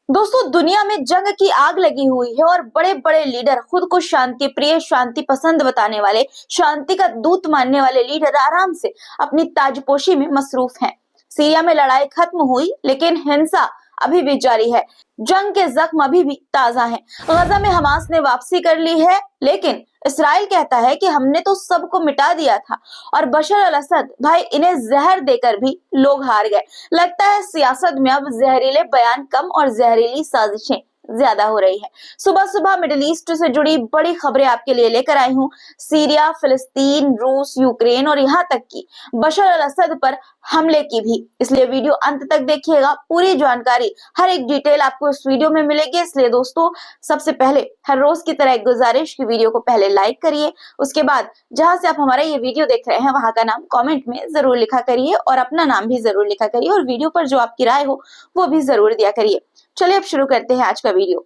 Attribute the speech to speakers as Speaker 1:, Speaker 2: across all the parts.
Speaker 1: दोस्तों, दुनिया में जंग की आग लगी हुई है और बड़े बड़े लीडर, खुद को शांति प्रिय, शांति पसंद बताने वाले, शांति का दूत मानने वाले लीडर आराम से अपनी ताजपोशी में मसरूफ हैं। सीरिया में लड़ाई खत्म हुई, लेकिन हिंसा अभी भी जारी है। जंग के जख्म अभी भी ताजा हैं। गजा में हमास ने वापसी कर ली है, लेकिन इसराइल कहता है कि हमने तो सबको मिटा दिया था। और बशर अल असद, भाई इन्हें जहर देकर भी लोग हार गए। लगता है सियासत में अब जहरीले बयान कम और जहरीली साजिशें ज्यादा हो रही है। सुबह सुबह मिडिल ईस्ट से जुड़ी बड़ी खबरें आपके लिए लेकर आई हूँ। सीरिया, फिलिस्तीन, रूस, यूक्रेन और यहाँ तक कि बशर अल असद पर हमले की भी। इसलिए वीडियो अंत तक देखिएगा। पूरी जानकारी, हर एक डिटेल आपको इस वीडियो में मिलेगी। इसलिए दोस्तों, सबसे पहले हर रोज की तरह एक गुजारिश की वीडियो को पहले लाइक करिए। उसके बाद जहां से आप हमारा ये वीडियो देख रहे हैं वहां का नाम कमेंट में जरूर लिखा करिए और अपना नाम भी जरूर लिखा करिए और वीडियो पर जो आपकी राय हो वो भी जरूर दिया करिए। चलिए अब शुरू करते हैं आज का वीडियो।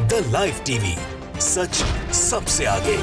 Speaker 2: द लाइव टीवी, सच सबसे आगे।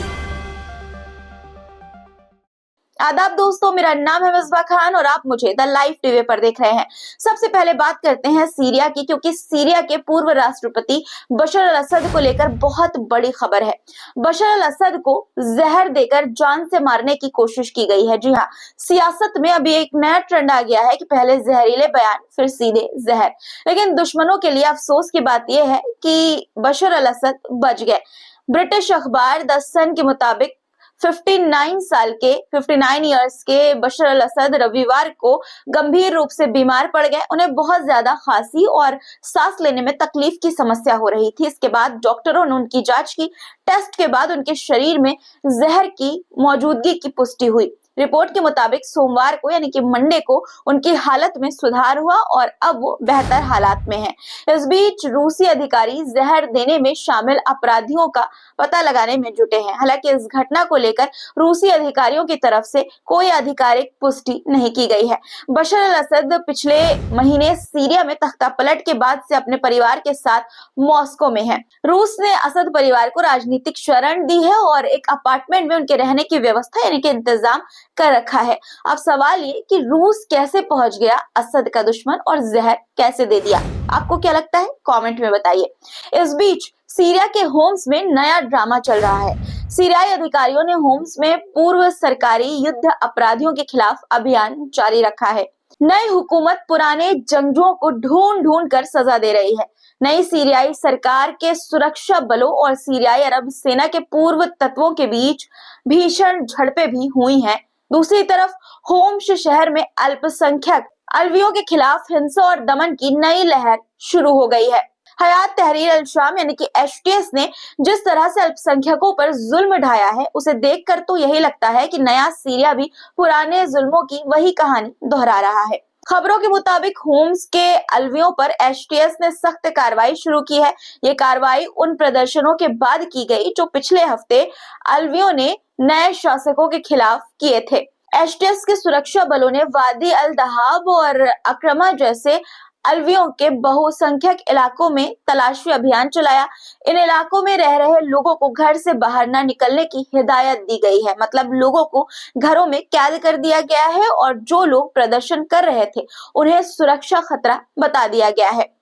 Speaker 1: आदाब दोस्तों, मेरा नाम है मिसबा खान और आप मुझे द लाइव टीवी पर देख रहे हैं। सबसे पहले बात करते हैं सीरिया की, क्योंकि सीरिया के पूर्व राष्ट्रपति बशर अल असद को लेकर बहुत बड़ी खबर है। बशर अल असद को जहर देकर जान से मारने की कोशिश की गई है। जी हाँ, सियासत में अभी एक नया ट्रेंड आ गया है कि पहले जहरीले बयान, फिर सीधे जहर। लेकिन दुश्मनों के लिए अफसोस की बात यह है कि बशर अल असद बच गए। ब्रिटिश अखबार द सन के मुताबिक 59 इयर्स के बशर अल असद रविवार को गंभीर रूप से बीमार पड़ गए। उन्हें बहुत ज्यादा खांसी और सांस लेने में तकलीफ की समस्या हो रही थी। इसके बाद डॉक्टरों ने उनकी जांच की। टेस्ट के बाद उनके शरीर में जहर की मौजूदगी की पुष्टि हुई। रिपोर्ट के मुताबिक सोमवार को यानी कि मंडे को उनकी हालत में सुधार हुआ और अब वो बेहतर हालात में हैं। इस बीच रूसी अधिकारी जहर देने में शामिल अपराधियों का पता लगाने में जुटे हैं। हालांकि इस घटना को लेकर रूसी अधिकारियों की तरफ से कोई आधिकारिक पुष्टि नहीं की गई है। बशर अल असद पिछले महीने सीरिया में तख्तापलट के बाद से अपने परिवार के साथ मॉस्को में है। रूस ने असद परिवार को राजनीतिक शरण दी है और एक अपार्टमेंट में उनके रहने की व्यवस्था यानी कि इंतजाम कर रखा है। अब सवाल ये कि रूस कैसे पहुंच गया असद का दुश्मन और जहर कैसे दे दिया? आपको क्या लगता है? कमेंट में बताइए। इस बीच सीरिया के होम्स में नया ड्रामा चल रहा है। सीरियाई अधिकारियों ने होम्स में पूर्व सरकारी युद्ध अपराधियों के खिलाफ अभियान जारी रखा है। नई हुकूमत पुराने जंगजुओं को ढूंढ ढूंढ कर सजा दे रही है। नई सीरियाई सरकार के सुरक्षा बलों और सीरियाई अरब सेना के पूर्व तत्वों के बीच भीषण झड़पें भी हुई हैं। दूसरी तरफ होम्स शहर में अल्पसंख्यक अलवियों के खिलाफ हिंसा और दमन की नई लहर शुरू हो गई है। हयात तहरीर अल शाम यानी कि एचटीएस ने जिस तरह से अल्पसंख्यकों पर जुल्म ढाया है, उसे देखकर तो यही लगता है कि नया सीरिया भी पुराने जुल्मों की वही कहानी दोहरा रहा है। खबरों के मुताबिक होम्स के अलवियों पर एचटीएस ने सख्त कार्रवाई शुरू की है। ये कार्रवाई उन प्रदर्शनों के बाद की गई जो पिछले हफ्ते अलवियों ने नए शासकों के खिलाफ किए थे। एचटीएस के सुरक्षा बलों ने वादी अल दहाब और अक्रमा जैसे अलवियों के बहुसंख्यक इलाकों में तलाशी अभियान चलाया। इन इलाकों में रह रहे लोगों को घर से बाहर न निकलने की हिदायत दी गई है। मतलब लोगों को घरों में कैद कर दिया गया है और जो लोग प्रदर्शन कर रहे थे उन्हें सुरक्षा खतरा बता दिया गया है।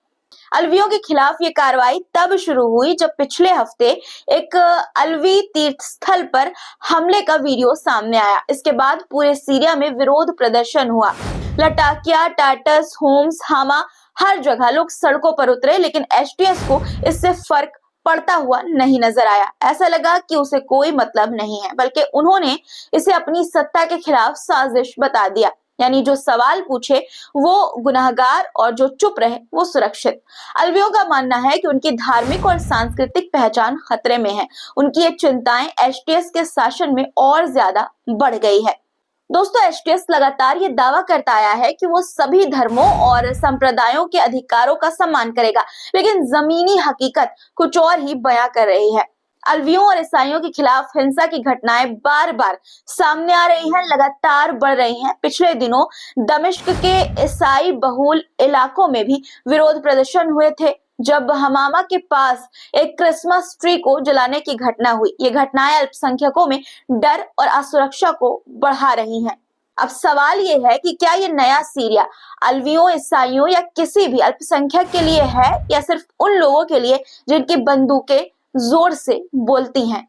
Speaker 1: अलवियों के खिलाफ ये कार्रवाई तब शुरू हुई जब पिछले हफ्ते एक अलवी तीर्थ स्थल पर हमले का वीडियो सामने आया। इसके बाद पूरे सीरिया में विरोध प्रदर्शन हुआ। लटाकिया, टाटस, होम्स, हामा, हर जगह लोग सड़कों पर उतरे, लेकिन एचटीएस को इससे फर्क पड़ता हुआ नहीं नजर आया। ऐसा लगा कि उसे कोई मतलब नहीं है, बल्कि उन्होंने इसे अपनी सत्ता के खिलाफ साजिश बता दिया। यानी जो सवाल पूछे वो गुनाहगार और जो चुप रहे वो सुरक्षित। अलवियों का मानना है कि उनकी धार्मिक और सांस्कृतिक पहचान खतरे में है। उनकी ये चिंताएं एचटीएस के शासन में और ज्यादा बढ़ गई है। दोस्तों, एचटीएस लगातार ये दावा करता आया है कि वो सभी धर्मों और संप्रदायों के अधिकारों का सम्मान करेगा, लेकिन जमीनी हकीकत कुछ और ही बयां कर रही है। अलवियों और ईसाइयों के खिलाफ हिंसा की घटनाएं बार बार सामने आ रही हैं, लगातार बढ़ रही हैं। पिछले दिनों दमिश्क के ईसाई बहुल इलाकों में भी विरोध प्रदर्शन हुए थे, जब हमामा के पास एक क्रिसमस ट्री को जलाने की घटना हुई। ये घटनाएं अल्पसंख्यकों में डर और असुरक्षा को बढ़ा रही हैं। अब सवाल ये है कि क्या ये नया सीरिया अलवियों, ईसाइयों या किसी भी अल्पसंख्यक के लिए है या सिर्फ उन लोगों के लिए जिनकी बंदूकें जोर से बोलती हैं।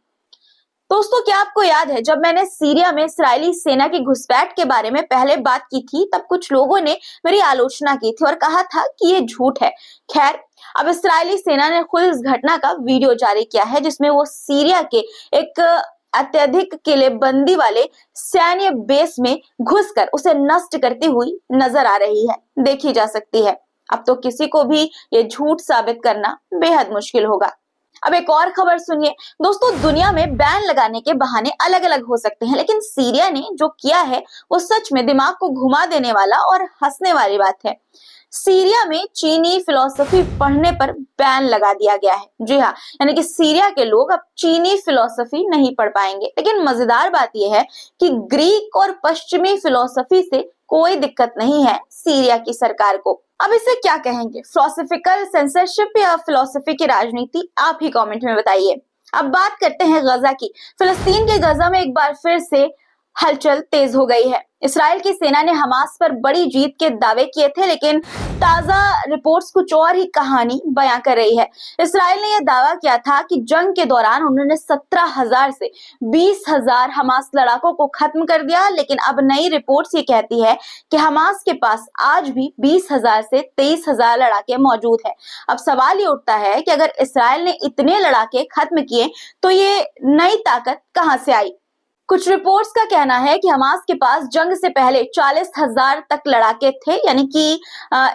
Speaker 1: दोस्तों, क्या आपको याद है जब मैंने सीरिया में इस्राएली सेना की घुसपैठ के बारे में पहले बात की थी, तब कुछ लोगों ने मेरी आलोचना की थी और कहा था कि ये झूठ है। खैर, अब इस्राएली सेना ने खुद इस घटना का वीडियो जारी किया है जिसमें वो सीरिया के एक अत्यधिक किलेबंदी वाले सैन्य बेस में घुसकर उसे नष्ट करती हुई नजर आ रही है, देखी जा सकती है। अब तो किसी को भी ये झूठ साबित करना बेहद मुश्किल होगा। अब एक और खबर सुनिए दोस्तों, दुनिया में बैन लगाने के बहाने अलग अलग हो सकते हैं, लेकिन सीरिया ने जो किया है वो सच में दिमाग को घुमा देने वाला और हंसने वाली बात है। सीरिया में चीनी फिलॉसफी पढ़ने पर बैन लगा दिया गया है। जी हाँ, यानी कि सीरिया के लोग अब चीनी फिलॉसफी नहीं पढ़ पाएंगे। लेकिन मजेदार बात यह है कि ग्रीक और पश्चिमी फिलॉसफी से कोई दिक्कत नहीं है सीरिया की सरकार को। अब इसे क्या कहेंगे, फिलोसॉफिकल सेंसरशिप या फिलॉसफी की राजनीति? आप ही कमेंट में बताइए। अब बात करते हैं गजा की। फिलिस्तीन के गजा में एक बार फिर से हलचल तेज हो गई है। इसराइल की सेना ने हमास पर बड़ी जीत के दावे किए थे, लेकिन ताजा रिपोर्ट्स कुछ और ही कहानी बयां कर रही है। इसराइल ने यह दावा किया था कि जंग के दौरान उन्होंने 17,000 से 20,000 हमास लड़ाकों को खत्म कर दिया, लेकिन अब नई रिपोर्ट्स ये कहती है कि हमास के पास आज भी 20,000 से 23,000 लड़ाके मौजूद है। अब सवाल ये उठता है कि अगर इसराइल ने इतने लड़ाके खत्म किए तो ये नई ताकत कहां से आई? कुछ रिपोर्ट्स का कहना है कि हमास के पास जंग से पहले 40,000 तक लड़ाके थे, यानी कि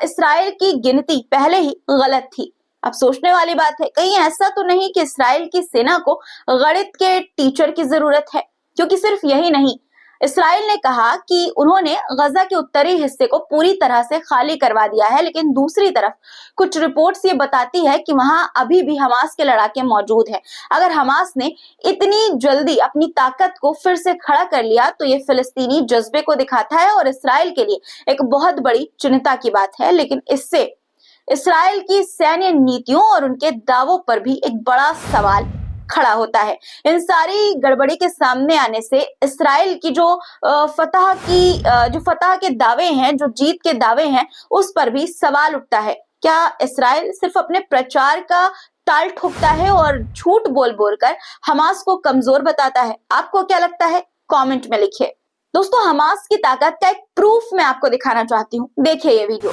Speaker 1: इसराइल की गिनती पहले ही गलत थी। अब सोचने वाली बात है, कहीं ऐसा तो नहीं कि इसराइल की सेना को गणित के टीचर की जरूरत है? क्योंकि सिर्फ यही नहीं, इसराइल ने कहा कि उन्होंने गजा के उत्तरी हिस्से को पूरी तरह से खाली करवा दिया है, लेकिन दूसरी तरफ कुछ रिपोर्ट्स ये बताती है कि वहां अभी भी हमास के लड़ाके मौजूद हैं। अगर हमास ने इतनी जल्दी अपनी ताकत को फिर से खड़ा कर लिया तो ये फिलिस्तीनी जज्बे को दिखाता है और इसराइल के लिए एक बहुत बड़ी चिंता की बात है। लेकिन इससे इसराइल की सैन्य नीतियों और उनके दावों पर भी एक बड़ा सवाल खड़ा होता है। इन सारी गड़बड़ी के सामने आने से इसराइल की जो फतह के दावे हैं, जो जीत के दावे हैं, उस पर भी सवाल उठता है। क्या इसराइल सिर्फ अपने प्रचार का ताल ठोकता है और झूठ बोल बोलकर हमास को कमजोर बताता है? आपको क्या लगता है? कमेंट में लिखिए। दोस्तों, हमास की ताकत का एक प्रूफ मैं आपको दिखाना चाहती हूँ, देखिए ये वीडियो।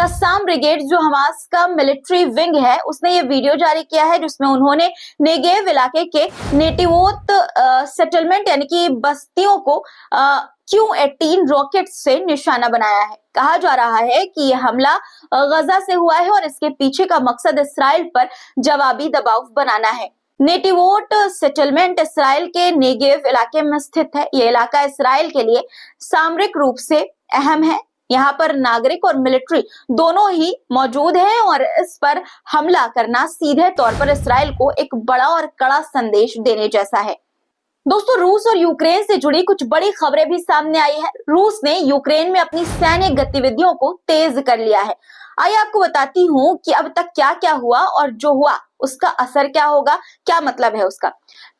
Speaker 1: कस्साम ब्रिगेड जो हमास का मिलिट्री विंग है, उसने ये वीडियो जारी किया है जिसमें उन्होंने नेगेव इलाके के नेटिवोत सेटलमेंट यानी कि बस्तियों को Q-18 रॉकेट से निशाना बनाया है। कहा जा रहा है कि यह हमला गजा से हुआ है और इसके पीछे का मकसद इसराइल पर जवाबी दबाव बनाना है। नेटिवोट सेटलमेंट इसराइल के नेगेव इलाके में स्थित है। यह इलाका इसराइल के लिए सामरिक रूप से अहम है। यहाँ पर नागरिक और मिलिट्री दोनों ही मौजूद हैं और इस पर हमला करना सीधे तौर पर इसराइल को एक बड़ा और कड़ा संदेश देने जैसा है। दोस्तों, रूस और यूक्रेन से जुड़ी कुछ बड़ी खबरें भी सामने आई है। रूस ने यूक्रेन में अपनी सैन्य गतिविधियों को तेज कर लिया है। आइए आपको बताती हूँ कि अब तक क्या क्या हुआ और जो हुआ उसका असर क्या होगा, क्या मतलब है उसका।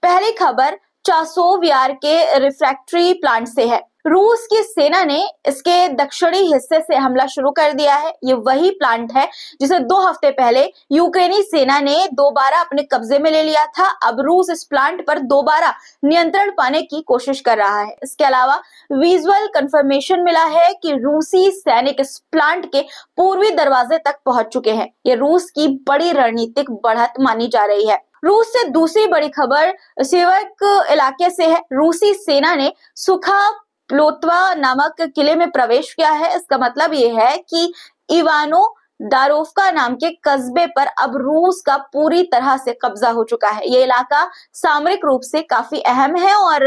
Speaker 1: पहली खबर चासोव यार के रिफ्रैक्टरी प्लांट से है। रूस की सेना ने इसके दक्षिणी हिस्से से हमला शुरू कर दिया है। ये वही प्लांट है जिसे 2 हफ्ते पहले यूक्रेनी सेना ने दोबारा अपने कब्जे में ले लिया था। अब रूस इस प्लांट पर दोबारा नियंत्रण पाने की कोशिश कर रहा है। इसके अलावा विजुअल कंफर्मेशन मिला है कि रूसी सैनिक इस प्लांट के पूर्वी दरवाजे तक पहुंच चुके हैं। ये रूस की बड़ी रणनीतिक बढ़त मानी जा रही है। रूस से दूसरी बड़ी खबर सेवर्क इलाके से है। रूसी सेना ने सुखा प्लोतवा नामक किले में प्रवेश किया है। इसका मतलब ये है कि इवानो दारोवका नाम के कस्बे पर अब रूस का पूरी तरह से कब्जा हो चुका है। ये इलाका सामरिक रूप से काफी अहम है और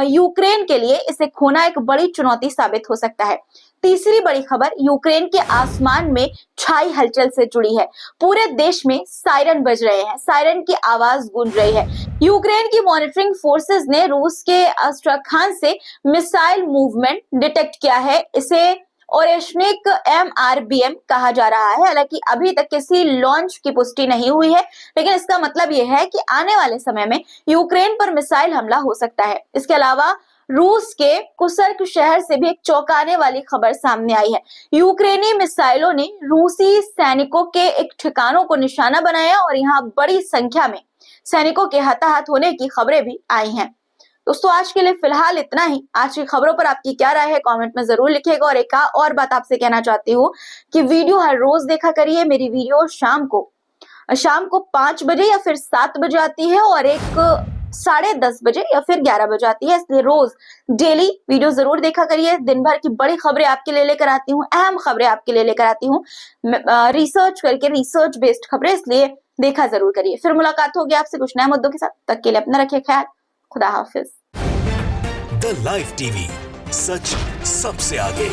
Speaker 1: यूक्रेन के लिए इसे खोना एक बड़ी चुनौती साबित हो सकता है। तीसरी बड़ी खबर यूक्रेन के आसमान में छाई हलचल से जुड़ी है। पूरे देश में सायरन बज रहे हैं, सायरन की आवाज गूंज रही है। यूक्रेन की मॉनिटरिंग फोर्सेस ने रूस के अस्ट्राखान से मिसाइल मूवमेंट डिटेक्ट किया है। इसे ओरेशनिक MRBM कहा जा रहा है। हालांकि अभी तक किसी लॉन्च की पुष्टि नहीं हुई है, लेकिन इसका मतलब यह है कि आने वाले समय में यूक्रेन पर मिसाइल हमला हो सकता है। इसके अलावा रूस के कुर्स्क शहर से भी एक चौंकाने वाली खबर सामने आई है। यूक्रेनी मिसाइलों ने रूसी सैनिकों के एक ठिकानों को निशाना बनाया और यहाँ बड़ी संख्या में सैनिकों के हताहत होने की खबरें भी आई हैं। दोस्तों, आज के लिए फिलहाल इतना ही। आज की खबरों पर आपकी क्या राय है कमेंट में जरूर लिखिएगा। और एक और बात आपसे कहना चाहती हूँ कि वीडियो हर रोज देखा करिए। मेरी वीडियो शाम को 5 बजे या फिर 7 बजे आती है और एक 10:30 बजे या फिर 11 बजे आती है। इसलिए रोज डेली वीडियो जरूर देखा करिए। दिन भर की बड़ी खबरें आपके लिए लेकर आती हूँ, अहम खबरें आपके लिए लेकर आती हूँ, रिसर्च करके, रिसर्च बेस्ड खबरें, इसलिए देखा जरूर करिए। फिर मुलाकात होगी आपसे कुछ नए मुद्दों के साथ। तक के लिए अपना रखिए ख्याल। खुदा हाफिज।
Speaker 2: द लाइव टीवी, सच सबसे आगे।